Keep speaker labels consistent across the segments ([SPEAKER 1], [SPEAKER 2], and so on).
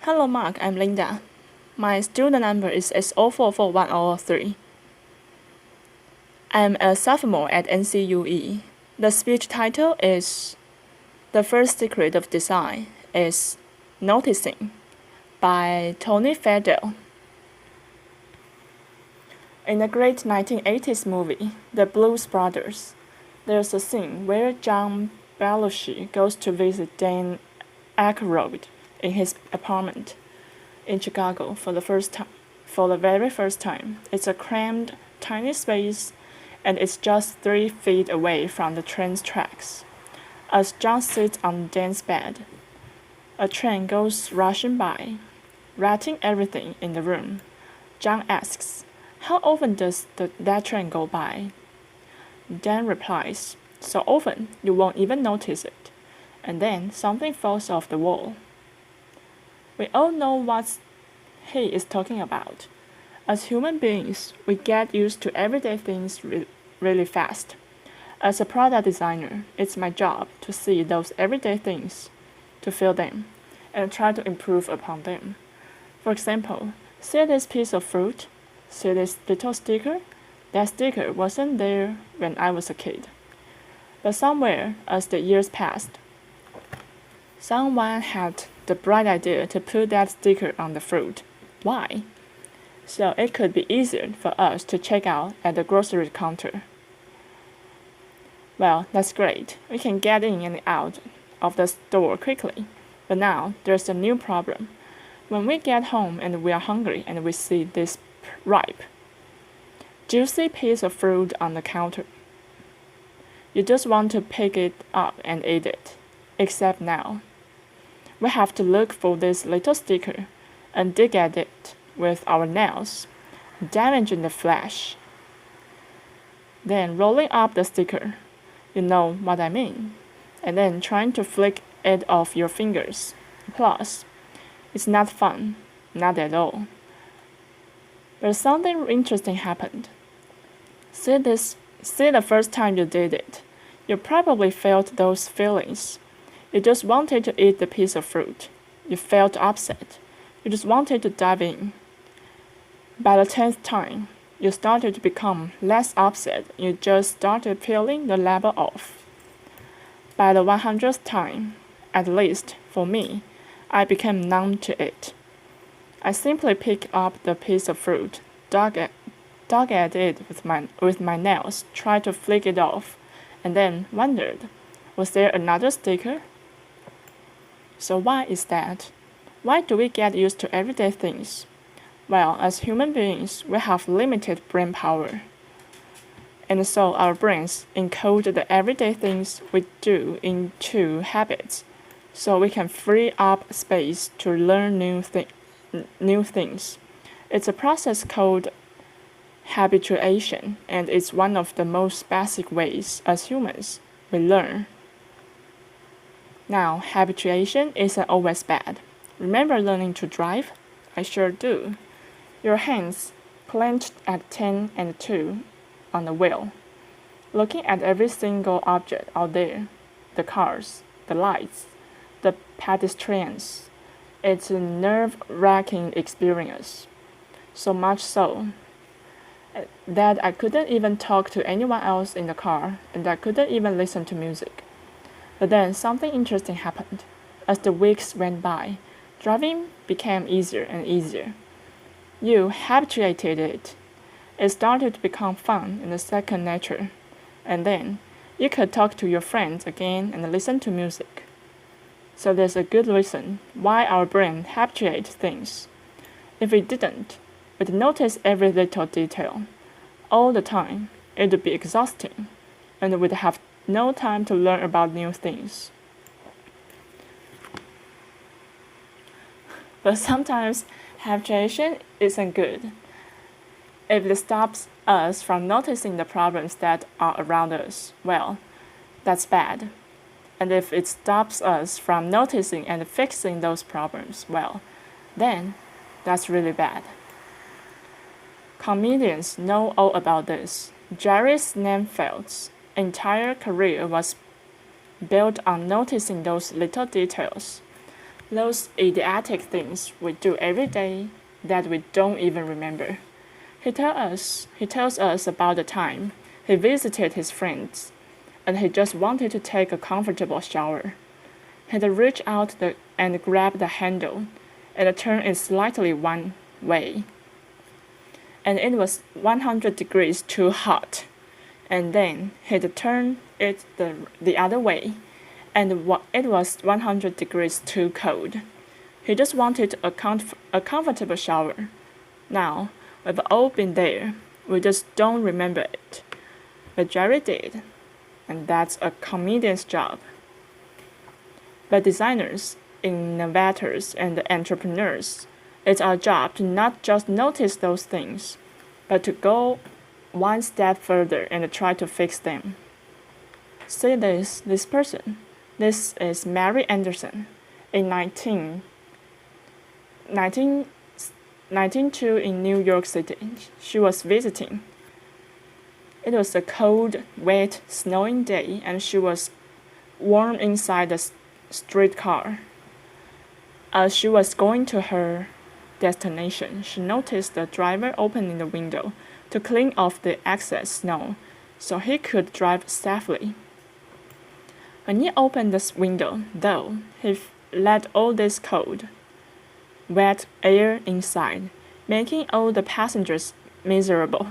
[SPEAKER 1] Hello Mark, I'm Linda. My student number is S044103. I'm a sophomore at NCUE. The speech title is The First Secret of Design is Noticing by Tony Fadell. In the great 1980s movie, The Blues Brothers, there's a scene where John Belushi goes to visit Dan Aykroyd in his apartment in Chicago for the very first time. It's a cramped, tiny space, and it's just 3 feet away from the train's tracks. As John sits on Dan's bed, a train goes rushing by, wrecking everything in the room. John asks, "How often does that train go by?" Dan replies, "So often you won't even notice it." And then something falls off the wall. We all know what he is talking about. As human beings, we get used to everyday things really fast. As a product designer, it's my job to see those everyday things, to feel them, and try to improve upon them. For example, see this piece of fruit? See this little sticker? That sticker wasn't there when I was a kid. But somewhere, as the years passed, someone had the bright idea to put that sticker on the fruit. Why? So it could be easier for us to check out at the grocery counter. Well, that's great. We can get in and out of the store quickly. But now there's a new problem. When we get home and we are hungry and we see this ripe, juicy piece of fruit on the counter, you just want to pick it up and eat it. Except now, we have to look for this little sticker and dig at it with our nails, damaging the flesh. Then rolling up the sticker, you know what I mean, and then trying to flick it off your fingers. Plus, it's not fun, not at all. But something interesting happened. See the first time you did it, you probably felt those feelings. You just wanted to eat the piece of fruit. You felt upset. You just wanted to dive in. By the 10th time, you started to become less upset. You just started peeling the label off. By the 100th time, at least for me, I became numb to it. I simply picked up the piece of fruit, dug at it with my nails, tried to flick it off, and then wondered, was there another sticker? So why is that? Why do we get used to everyday things? Well, as human beings, we have limited brain power. And so our brains encode the everyday things we do into habits, so we can free up space to learn new things. It's a process called habituation, and it's one of the most basic ways as humans we learn. Now, habituation isn't always bad. Remember learning to drive? I sure do. Your hands clenched at 10 and 2 on the wheel, looking at every single object out there, the cars, the lights, the pedestrians. It's a nerve-wracking experience. So much so that I couldn't even talk to anyone else in the car, and I couldn't even listen to music. But then something interesting happened. As the weeks went by, driving became easier and easier. You habituated it. It started to become fun and a second nature. And then you could talk to your friends again and listen to music. So there's a good reason why our brain habituates things. If we didn't, we'd notice every little detail all the time. It would be exhausting, and we'd have no time to learn about new things. But sometimes habituation isn't good. If it stops us from noticing the problems that are around us, well, that's bad. And if it stops us from noticing and fixing those problems, well, then that's really bad. Comedians know all about this. Jerry Seinfeld's entire career was built on noticing those little details. Those idiotic things we do every day that we don't even remember. He tells us about the time he visited his friends and he just wanted to take a comfortable shower. He'd reach out and grab the handle and turn it slightly one way. And it was 100 degrees too hot. And then he'd turn it the other way, and it was 100 degrees too cold. He just wanted a comfortable shower. Now, we've all been there. We just don't remember it. But Jerry did, and that's a comedian's job. But designers, innovators, and entrepreneurs, it's our job to not just notice those things, but to go one step further and try to fix them. See this person. This is Mary Anderson. In 1902 in New York City, she was visiting. It was a cold, wet, snowing day, and she was warm inside the streetcar. As she was going to her destination, she noticed the driver opening the window to clean off the excess snow so he could drive safely. When he opened this window, though, he let all this cold, wet air inside, making all the passengers miserable.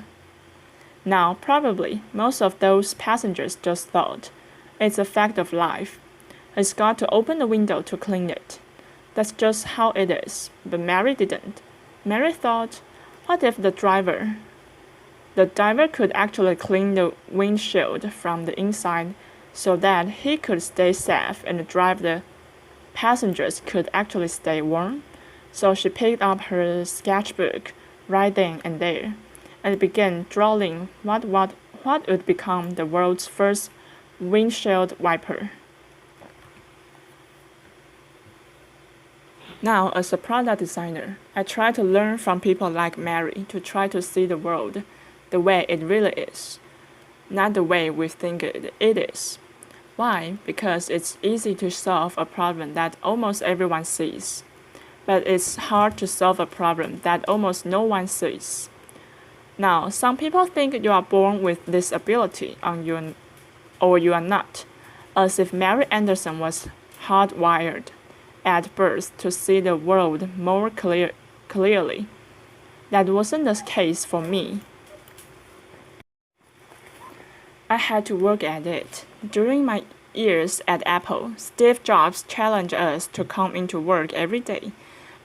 [SPEAKER 1] Now, probably, most of those passengers just thought, it's a fact of life. He's got to open the window to clean it. That's just how it is. But Mary didn't. Mary thought, what if the driver could actually clean the windshield from the inside so that he could stay safe and the passengers could actually stay warm? So she picked up her sketchbook right then and there and began drawing what would become the world's first windshield wiper. Now, as a product designer, I try to learn from people like Mary to try to see the world the way it really is, not the way we think it is. Why? Because it's easy to solve a problem that almost everyone sees, but it's hard to solve a problem that almost no one sees. Now, some people think you are born with this ability or you are not, as if Mary Anderson was hardwired at birth to see the world more clearly. That wasn't the case for me. I had to work at it. During my years at Apple, Steve Jobs challenged us to come into work every day,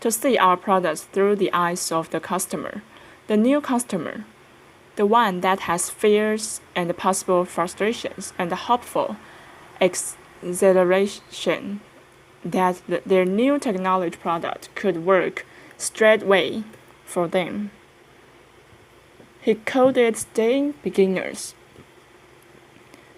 [SPEAKER 1] to see our products through the eyes of the customer, the new customer, the one that has fears and possible frustrations and hopeful exhilaration that their new technology product could work straightway for them. He called it staying beginners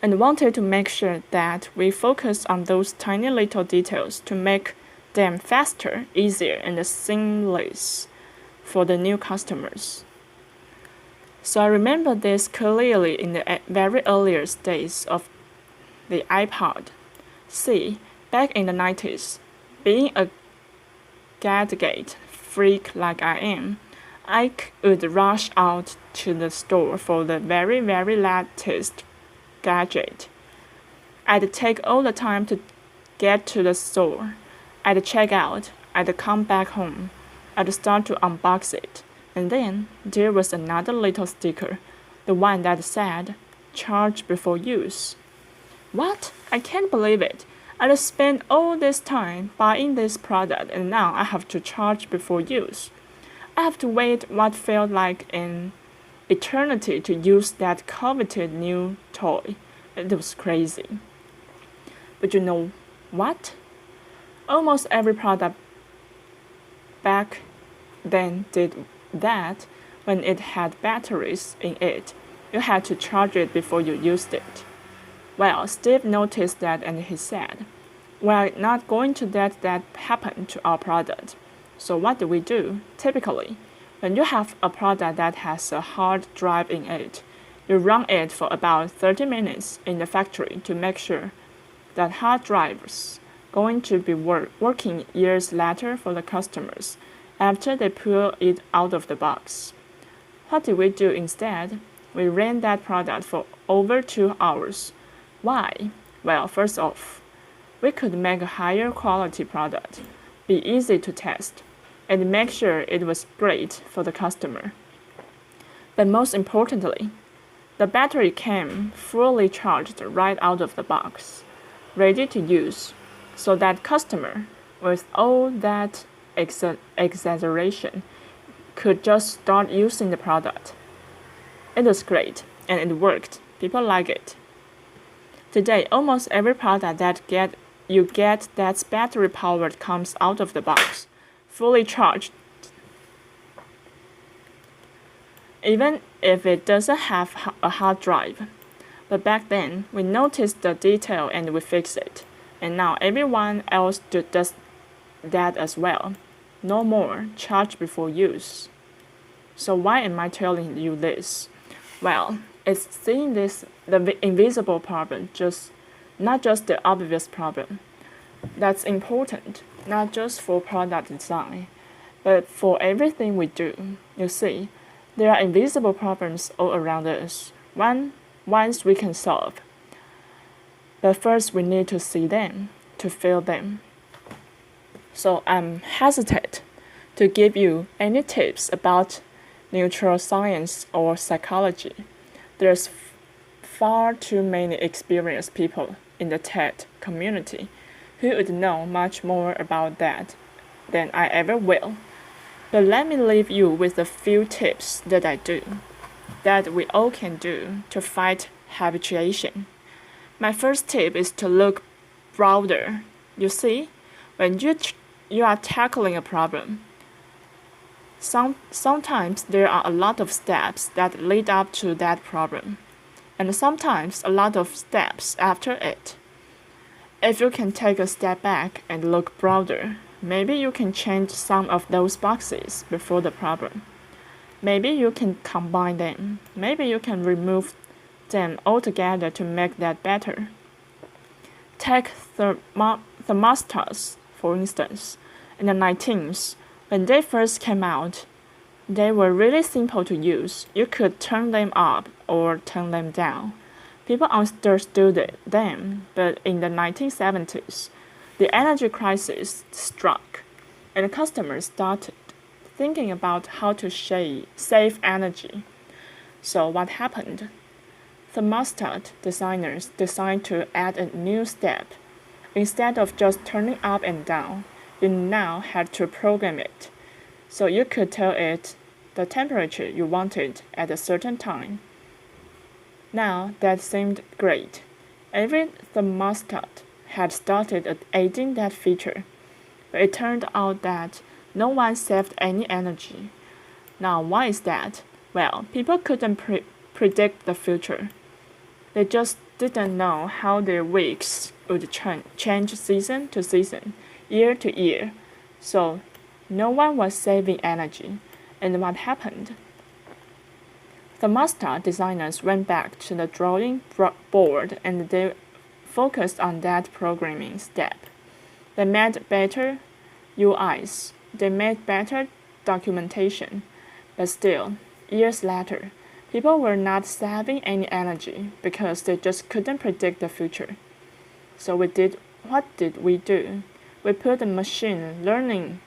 [SPEAKER 1] and wanted to make sure that we focus on those tiny little details to make them faster, easier, and seamless for the new customers. So I remember this clearly in the very earliest days of the iPod. See, back in the 90s, being a gadget freak like I am, I would rush out to the store for the very, very latest gadget. I'd take all the time to get to the store. I'd check out. I'd come back home. I'd start to unbox it. And then there was another little sticker, the one that said, "Charge before use." What? I can't believe it. I'd spent all this time buying this product and now I have to charge before use. I have to wait what felt like an eternity to use that coveted new toy. It was crazy. But you know what? Almost every product back then did that. When it had batteries in it, you had to charge it before you used it. Well, Steve noticed that and he said, "We're not going to let that happen to our product." So what do we do? Typically, when you have a product that has a hard drive in it, you run it for about 30 minutes in the factory to make sure that hard drives going to be working years later for the customers after they pull it out of the box. What did we do instead? We ran that product for over 2 hours. Why? Well, first off, we could make a higher quality product, be easy to test, and make sure it was great for the customer. But most importantly, the battery came fully charged right out of the box, ready to use, so that customer, with all that exaggeration, could just start using the product. It was great, and it worked. People like it. Today, almost every product that you get that's battery powered comes out of the box, fully charged. Even if it doesn't have a hard drive. But back then, we noticed the detail and we fixed it. And now everyone else does that as well. No more charge before use. So why am I telling you this? Well, it's seeing the invisible problem, not just the obvious problem. That's important, not just for product design, but for everything we do. You see, there are invisible problems all around us, ones we can solve. But first we need to see them, to feel them. So I'm hesitant to give you any tips about neuroscience or psychology. There's far too many experienced people in the tech community who would know much more about that than I ever will. But let me leave you with a few tips that I do, that we all can do to fight habituation. My first tip is to look broader. You see, when you are tackling a problem, sometimes there are a lot of steps that lead up to that problem, and sometimes a lot of steps after it. If you can take a step back and look broader, maybe you can change some of those boxes before the problem. Maybe you can combine them. Maybe you can remove them altogether to make that better. Take thermostats, for instance. In the 19th, when they first came out, they were really simple to use. You could turn them up or turn them down. People understood them, but in the 1970s, the energy crisis struck, and customers started thinking about how to save energy. So what happened? Thermostat designers decided to add a new step. Instead of just turning up and down, you now had to program it. So you could tell it the temperature you wanted at a certain time. Now that seemed great. Every thermostat had started adding that feature, but it turned out that no one saved any energy. Now, why is that? Well, people couldn't predict the future. They just didn't know how their weeks would change season to season, year to year. So, no one was saving energy. And what happened? Thermostat designers went back to the drawing board and they focused on that programming step. They made better UIs. They made better documentation. But still, years later, people were not saving any energy because they just couldn't predict the future. So what did we do? We put a machine learning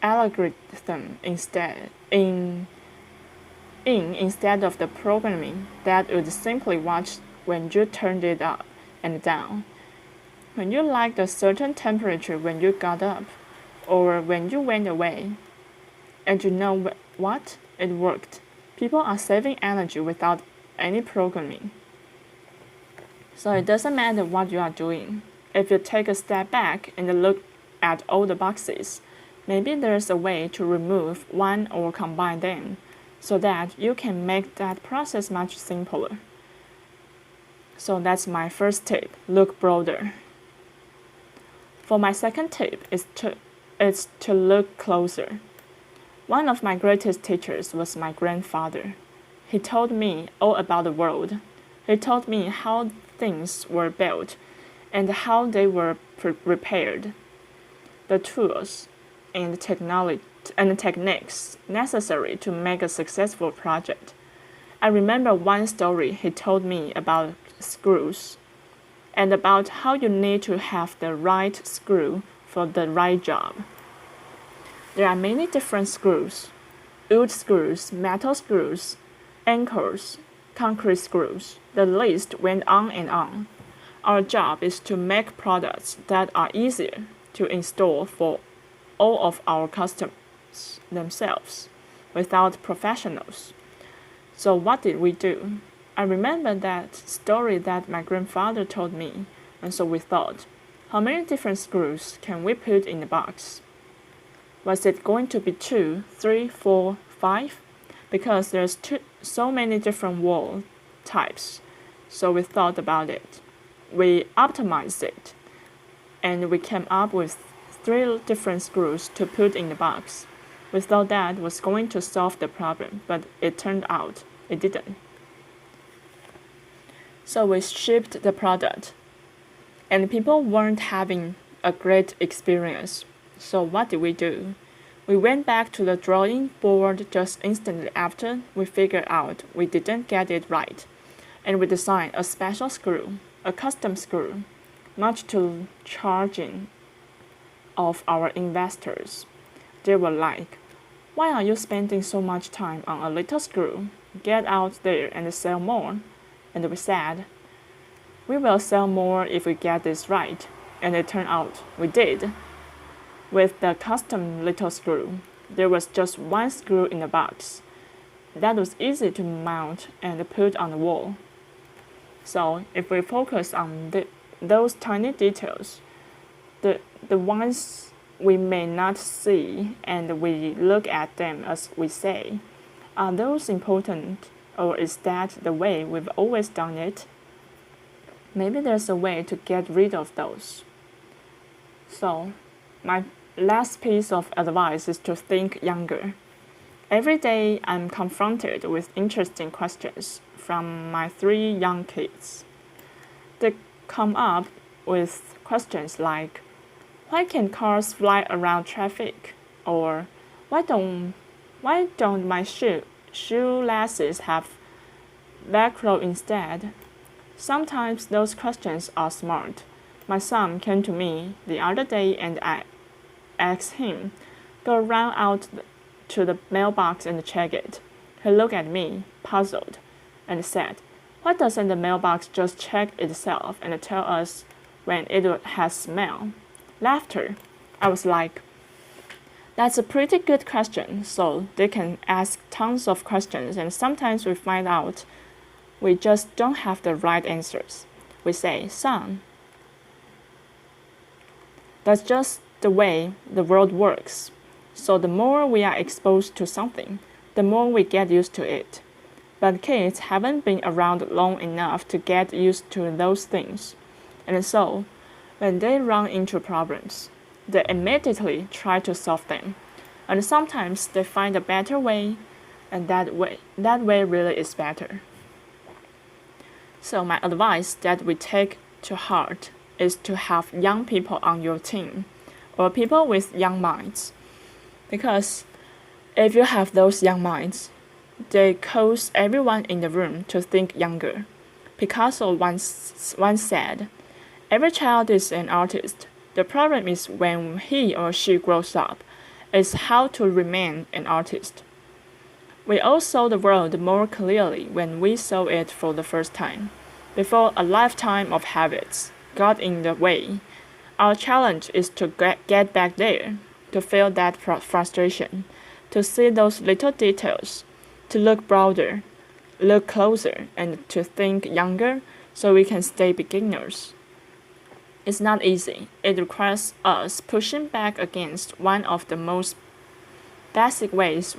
[SPEAKER 1] algorithm instead of the programming that would simply watch when you turned it up and down. When you liked a certain temperature when you got up, or when you went away. And you know what? It worked. People are saving energy without any programming. So it doesn't matter what you are doing. If you take a step back and look at all the boxes, maybe there's a way to remove one or combine them so that you can make that process much simpler. So that's my first tip, look broader. For my second tip is to look closer. One of my greatest teachers was my grandfather. He told me all about the world. He told me how things were built and how they were repaired, the tools and technology and techniques necessary to make a successful project. I remember one story he told me about screws and about how you need to have the right screw for the right job. There are many different screws: wood screws, metal screws, anchors, concrete screws. The list went on and on. Our job is to make products that are easier to install for all of our customers themselves without professionals. So what did we do? I remember that story that my grandfather told me, and so we thought, how many different screws can we put in the box? Was it going to be 2, 3, 4, 5? Because there's so many different wall types. So we thought about it. We optimized it, and we came up with 3 different screws to put in the box. We thought that was going to solve the problem, but it turned out it didn't. So we shipped the product, and people weren't having a great experience. So what did we do? We went back to the drawing board just instantly after we figured out we didn't get it right, and we designed a special screw, a custom screw, much to charging of our investors. They were like, "Why are you spending so much time on a little screw? Get out there and sell more." And we said, "We will sell more if we get this right." And it turned out we did. With the custom little screw, there was just 1 screw in the box. That was easy to mount and put on the wall. So if we focus on those tiny details, the ones we may not see, and we look at them as we say, are those important, or is that the way we've always done it? Maybe there's a way to get rid of those. So my last piece of advice is to think younger. Every day I'm confronted with interesting questions from my 3 young kids. They come up with questions like, why can cars fly around traffic? Or why don't my shoelaces have Velcro instead? Sometimes those questions are smart. My son came to me the other day and I asked him, "Go run out to the mailbox and check it." He looked at me, puzzled, and said, "Why doesn't the mailbox just check itself and tell us when it has smell?" Laughter. I was like, that's a pretty good question. So they can ask tons of questions, and sometimes we find out we just don't have the right answers. We say, "Son, that's just the way the world works." So the more we are exposed to something, the more we get used to it. But kids haven't been around long enough to get used to those things. And so, when they run into problems, they immediately try to solve them. And sometimes they find a better way, and that way really is better. So my advice that we take to heart is to have young people on your team, or people with young minds. Because if you have those young minds, they cause everyone in the room to think younger. Picasso once said, "Every child is an artist. The problem is when he or she grows up, is how to remain an artist." We all saw the world more clearly when we saw it for the first time, before a lifetime of habits got in the way. Our challenge is to get back there, to feel that frustration, to see those little details, to look broader, look closer, and to think younger so we can stay beginners. It's not easy. It requires us pushing back against one of the most basic ways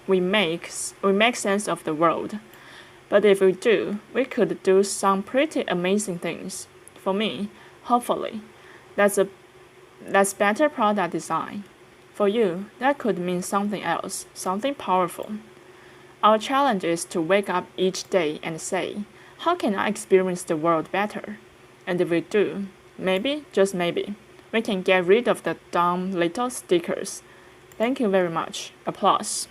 [SPEAKER 1] we make sense of the world. But if we do, we could do some pretty amazing things. For me, hopefully, that's better product design. For you, that could mean something else, something powerful. Our challenge is to wake up each day and say, how can I experience the world better? And if we do, maybe, just maybe, we can get rid of the dumb little stickers. Thank you very much. Applause.